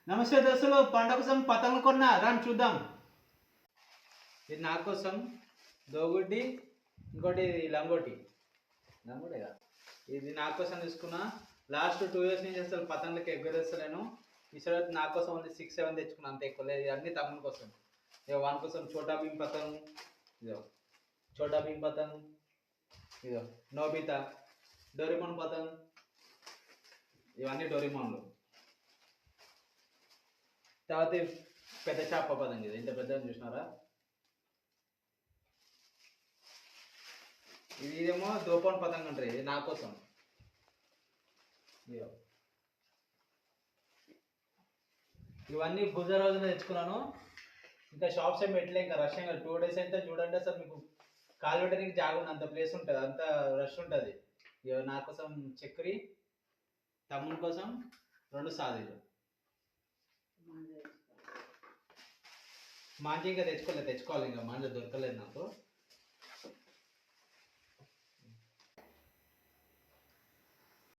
నమస్తే దోస్తులు, పండగ కోసం పతంగులు కొన్నా రాని చూద్దాం. ఇది నా కోసం దోగుడ్డి, ఇంకోటి లంగోటి. లంగోటిగా ఇది నా కోసం తీసుకున్నా. లాస్ట్ 2 years నుంచి అసలు పతంగులకి ఎగ్గరేస్తలేను. ఈసారి నా కోసం ఉంది 6-7 తెచ్చుకున్నా, అంత ఎక్కువ లేదు. అన్ని తమ్ముని కోసం. ఇక వాని కోసం చోటా భీమ్ పతంగు, ఇదో చోటా భీమ్ పతంగు, ఇదో నోబితా, డోరేమోన్ పతంగ్, ఇవన్నీ డోరేమోన్లు. తర్వాత పెద్ద చేప పతంగ్, ఇది ఇంత పెద్దగా చూసినారా. ఇదేమో దోపన్ పతంగ్ అంటారు, ఇది నా కోసం. ఇవన్నీ గుజ రోజున తెచ్చుకున్నాను. ఇంకా షాప్స్ ఏమి పెట్టలే, ఇంకా రష్ ఇంకా 2 days అయితే చూడండి. అసలు మీకు కాలు పెట్టడానికి జాగుంది, అంత ప్లేస్ ఉంటుంది, అంత రష్ ఉంటుంది. ఇక నా కోసం చక్కెర, తమ్ముని కోసం 2 సాదీలు. మాంజీ ఇంకా తెచ్చుకోవాలి, ఇంకా మాంజ దొరకలేదు నాకు.